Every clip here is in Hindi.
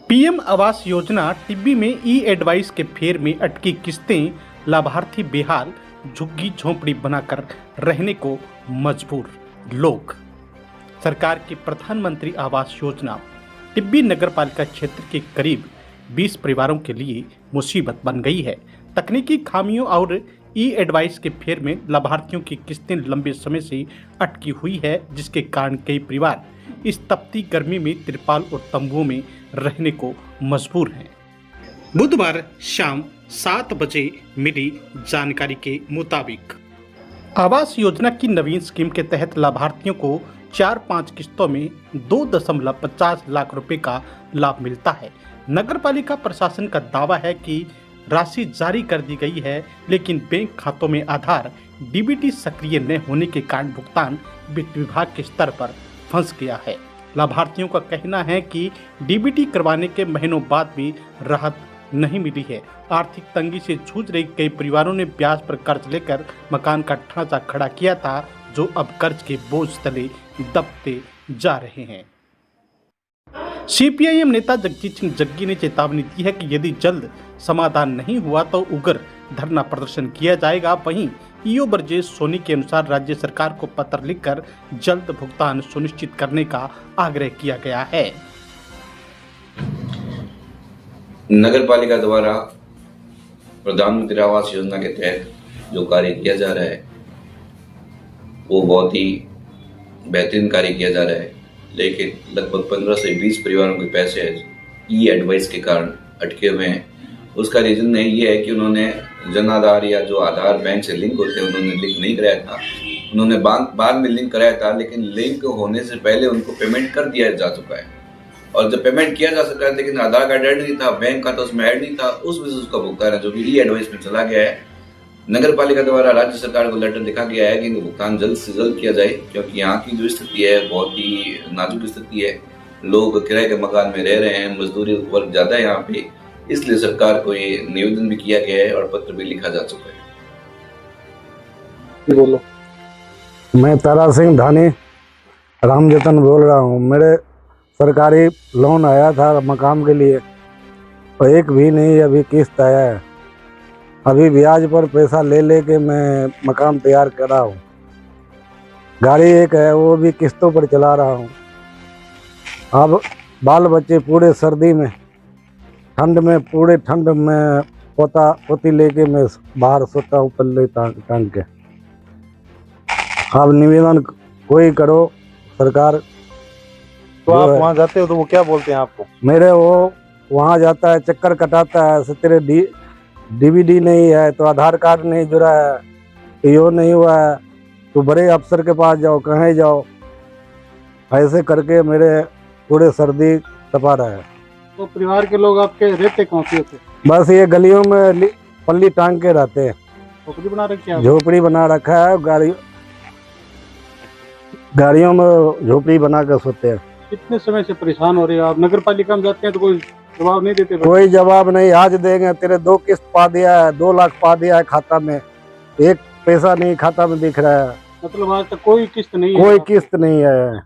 पीएम आवास योजना टिब्बी में ई एडवाइस के फेर में अटकी किस्तें, लाभार्थी बेहाल, झुग्गी झोंपड़ी बनाकर रहने को मजबूर लोग। सरकार की प्रधानमंत्री आवास योजना टिब्बी नगरपालिका क्षेत्र के करीब 20 परिवारों के लिए मुसीबत बन गई है। तकनीकी खामियों और ई एडवाइस के फेर में लाभार्थियों की किस्तें लंबे समय से अटकी हुई है, जिसके कारण कई परिवार इस तपती गर्मी में तिरपाल और तंबुओं में रहने को मजबूर हैं। बुधवार शाम 7 बजे मिली जानकारी के मुताबिक आवास योजना की नवीन स्कीम के तहत लाभार्थियों को 4-5 किस्तों में 2.50 लाख रुपए का लाभ मिलता है। नगरपालिका प्रशासन का दावा है कि राशि जारी कर दी गई है, लेकिन बैंक खातों में आधार डीबीटी सक्रिय न होने के कारण भुगतान वित्त विभाग के स्तर पर फंस गया है। लाभार्थियों का कहना है कि डीबीटी करवाने के महीनों बाद भी राहत नहीं मिली है। आर्थिक तंगी से जूझ रही कई परिवारों ने ब्याज पर कर्ज लेकर मकान का ढांचा खड़ा किया था, जो अब कर्ज के बोझ तले दबते जा रहे हैं। सीपीआईएम नेता जगजीत सिंह जग्गी ने चेतावनी दी है कि यदि जल्द समाधान नहीं हुआ तो उग्र धरना प्रदर्शन किया जाएगा। वहीं ईओ ब्रजेश सोनी के अनुसार राज्य सरकार को पत्र लिखकर जल्द भुगतान सुनिश्चित करने का आग्रह किया गया है। नगरपालिका द्वारा प्रधानमंत्री आवास योजना के तहत जो कार्य किया जा रहा है वो बहुत ही बेहतरीन कार्य किया जा रहा है, लेकिन लगभग 15 से 20 परिवारों के पैसे ई एडवाइस के कारण अटके हुए हैं। उसका रीजन ये है कि उन्होंने जन आधार या जो आधार बैंक से लिंक होते हैं उन्होंने लिंक नहीं कराया था। उन्होंने बाद में लिंक कराया था, लेकिन लिंक होने से पहले उनको पेमेंट कर दिया जा चुका है। और जब पेमेंट किया जा सका है, लेकिन आधार कार्ड ऐड नहीं था, बैंक खाता उसमें ऐड नहीं था, उस वजह से उसका भुगतान है जो कि ई एडवाइस में चला गया है। नगरपालिका द्वारा राज्य सरकार को लेटर लिखा गया है कि इनका भुगतान जल्द से जल्द किया जाए, क्योंकि यहाँ की जो स्थिति है बहुत ही नाजुक स्थिति है। लोग किराए के मकान में रह रहे हैं, मजदूरी वर्ग ज्यादा है यहाँ पे, इसलिए सरकार को ये निवेदन भी किया गया है और पत्र भी लिखा जा चुका है। बोलो। मैं तारा सिंह धानी राम जतन बोल रहा हूँ। मेरे सरकारी लोन आया था मकान के लिए, और एक भी नहीं अभी किस्त आया है। अभी ब्याज पर पैसा ले लेके मैं मकान तैयार कर रहा हूँ। गाड़ी एक है वो भी किस्तों पर चला रहा हूँ। अब बाल बच्चे पूरे सर्दी में ठंड में पोती लेके मैं बाहर सोता हूँ पल्ले टांग के। अब निवेदन कोई करो सरकार। तो आप वहाँ जाते हो तो वो क्या बोलते हैं आपको? मेरे वो वहाँ जाता है, चक्कर कटाता है, तेरे डीवीडी नहीं है तो आधार कार्ड नहीं जुड़ा है, ईओ नहीं हुआ है तो बड़े अफसर के पास जाओ, कहीं जाओ, ऐसे करके मेरे पूरे सर्दी तपा रहा है। तो परिवार के लोग आपके रहते कहाँ पे होते? बस ये गलियों में पल्ली टांग के रहते हैं। झोपड़ी बना रखी है? झोपड़ी बना रखा है, गाड़ियों में झोपड़ी बना कर सोते हैं। कितने समय से परेशान हो रहे हो आप? नगर पालिका में जाते हैं तो कोई जवाब नहीं देते? कोई जवाब नहीं। आज देंगे, तेरे 2 किस्त पा दिया है, 2 लाख पा दिया है खाता में, एक पैसा नहीं खाता में दिख रहा है। मतलब आज तक कोई किस्त नहीं? कोई किस्त नहीं है।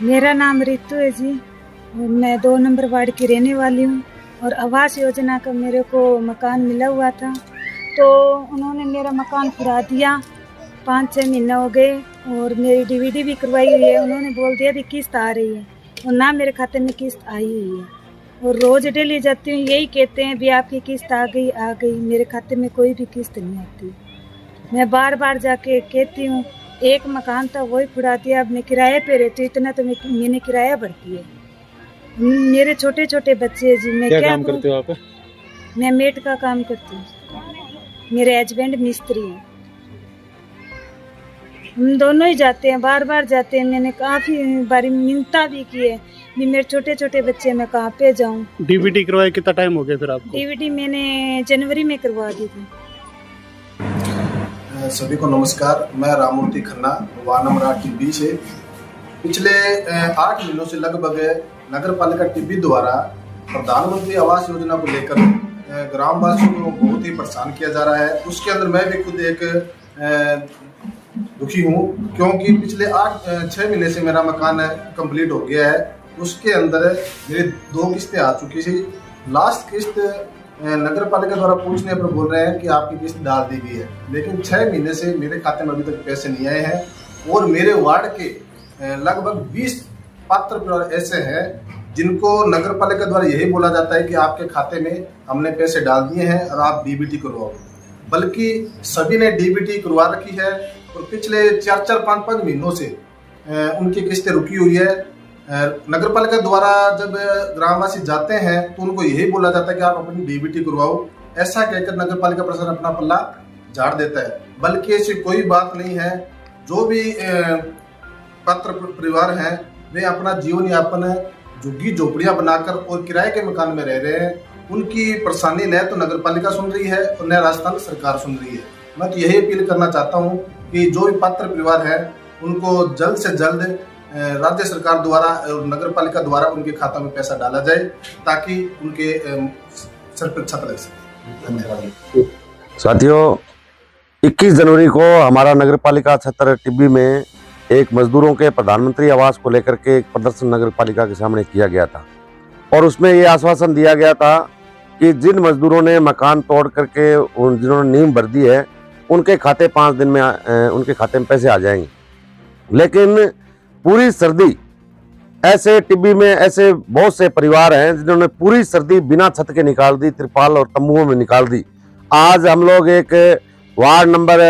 मेरा नाम रितु है जी, और मैं 2 नंबर वार्ड की रहने वाली हूँ। और आवास योजना का मेरे को मकान मिला हुआ था, तो उन्होंने मेरा मकान खुरा दिया। 5-6 महीने हो गए और मेरी डीवीडी भी करवाई हुई है। उन्होंने बोल दिया भी किस्त आ रही है, और ना मेरे खाते में किस्त आई हुई है। और रोज डेली जाती हूँ, यही कहते हैं भी आपकी किस्त आ गई। मेरे खाते में कोई भी किस्त नहीं आती। मैं बार बार जाके कहती हूँ। एक मकान था वही फुड़ा दिया। अब मैं किराए पे रहती हूँ, इतना तो मैंने किराया भरती है। मेरे छोटे छोटे बच्चे हैं जी। मैं क्या काम करते हो आप? मैं मेट का काम करती हूँ। मेरे हस्बैंड मिस्त्री हैं। हम दोनों ही जाते हैं, बार बार जाते हैं। मैंने काफी बारी मिन्नता भी की है भी मेरे छोटे छोटे बच्चे मैं कहाँ पे जाऊँ। डीवीडी करवाए कितना टाइम हो गया फिर आपको? डीवीडी मैंने जनवरी में करवा दी थी। सभी को नमस्कार। मैं राममूर्ति खन्ना, वार्ड नंबर 8 टिब्बी से। पिछले 8 महीनों से लगभग नगरपालिका टिब्बी द्वारा प्रधानमंत्री आवास योजना को लेकर ग्रामवासियों को बहुत ही परेशान किया जा रहा है। उसके अंदर मैं भी खुद एक दुखी हूँ, क्योंकि पिछले 6 महीने से मेरा मकान कंप्लीट हो गया है उसके अंदर मेरी 2 किस्तें आ चुकी थी। लास्ट किस्त नगर पालिका द्वारा पूछने पर बोल रहे हैं कि आपकी किस्त डाल दी गई है, लेकिन 6 महीने से मेरे खाते में अभी तक पैसे नहीं आए हैं। और मेरे वार्ड के लगभग 20 पात्र परिवार ऐसे हैं जिनको नगर पालिका द्वारा यही बोला जाता है कि आपके खाते में हमने पैसे डाल दिए हैं और आप डीबीटी करवाओ, बल्कि सभी ने डीबीटी करवा रखी है और पिछले 4-5 महीनों से उनकी किस्तें रुकी हुई है। नगर पालिका द्वारा जब ग्रामवासी जाते हैं तो उनको यही बोला जाता है कि आप अपनी डीबीटी करवाओ, ऐसा कहकर नगर पालिका प्रशासन अपना पल्ला झाड़ देता है, बल्कि ऐसी कोई बात नहीं है। जो भी पात्र परिवार हैं वे अपना जीवन यापन झुग्गी झोपड़ियां बनाकर और किराए के मकान में रह रहे हैं। उनकी परेशानी न तो नगर पालिका सुन रही है और न राजस्थान सरकार सुन रही है। मैं तो यही अपील करना चाहता हूँ कि जो भी पात्र परिवार है उनको जल्द से जल्द राज्य सरकार द्वारा और नगर पालिका द्वारा उनके खाता में पैसा डाला जाए ताकि उनके सर पर छत लग सके। धन्यवाद। साथियों, 21 जनवरी को हमारा नगर पालिका क्षेत्र टिब्बी में एक मजदूरों के प्रधानमंत्री आवास को लेकर के एक प्रदर्शन नगर पालिका के सामने किया गया था और उसमें ये आश्वासन दिया गया था कि जिन मजदूरों ने मकान तोड़ करके जिन्होंने नींव भर दी है उनके खाते 5 दिन में उनके खाते में पैसे आ जाएंगे। लेकिन पूरी सर्दी ऐसे टिब्बी में ऐसे बहुत से परिवार हैं जिन्होंने पूरी सर्दी बिना छत के निकाल दी, तिरपाल और तंबुओं में निकाल दी। आज हम लोग एक वार्ड नंबर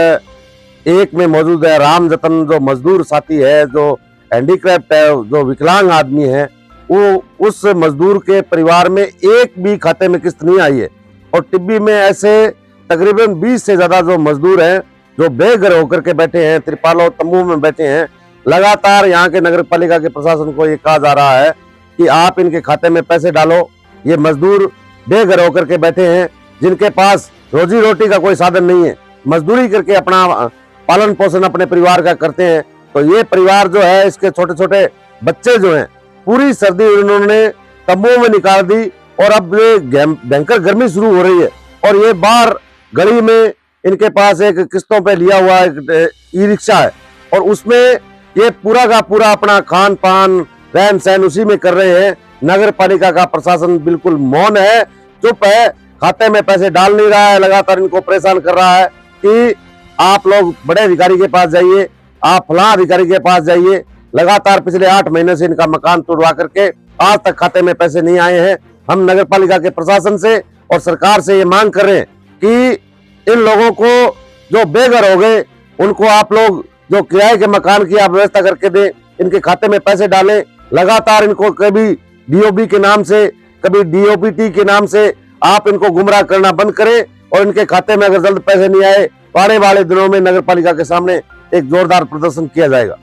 1 में मौजूद है। राम जतन जो मजदूर साथी है, जो हैंडीक्राफ्ट है, जो विकलांग आदमी है, वो उस मजदूर के परिवार में एक भी खाते में किस्त नहीं आई है। और टिब्बी में ऐसे तकरीबन 20 से ज्यादा जो मजदूर हैं जो बेघर होकर के बैठे हैं, तिरपाल और तंबू में बैठे हैं। लगातार यहाँ के नगर पालिका के प्रशासन को ये कहा जा रहा है कि आप इनके खाते में पैसे डालो। ये मजदूर बेघर होकर के बैठे हैं जिनके पास रोजी रोटी का कोई साधन नहीं है, मजदूरी करके अपना पालन पोषण अपने परिवार का करते हैं। तो ये परिवार जो है, इसके छोटे छोटे बच्चे जो हैं, पूरी सर्दी उन्होंने तंबुओं में निकाल दी और अब ये भयंकर गर्मी शुरू हो रही है और ये बाहर गली में इनके पास एक किस्तों पे लिया हुआ एक ई रिक्शा है और उसमें ये पूरा का पूरा अपना खान पान रहन सहन उसी में कर रहे हैं। नगर पालिका का प्रशासन बिल्कुल मौन है, चुप है, खाते में पैसे डाल नहीं रहा है, लगातार इनको परेशान कर रहा है कि आप लोग बड़े अधिकारी के पास जाइए, आप फलां अधिकारी के पास जाइए। लगातार पिछले 8 महीने से इनका मकान तोड़वा करके आज तक खाते में पैसे नहीं आए हैं। हम नगर पालिका के प्रशासन से और सरकार से ये मांग कर रहे हैं कि इन लोगों को जो बेघर हो गए उनको आप लोग जो किराए के मकान की आप व्यवस्था करके दें, इनके खाते में पैसे डालें। लगातार इनको कभी डीओबी के नाम से, कभी डीओपीटी के नाम से आप इनको गुमराह करना बंद करें और इनके खाते में अगर जल्द पैसे नहीं आए तो आने वाले दिनों में नगर पालिका के सामने एक जोरदार प्रदर्शन किया जाएगा।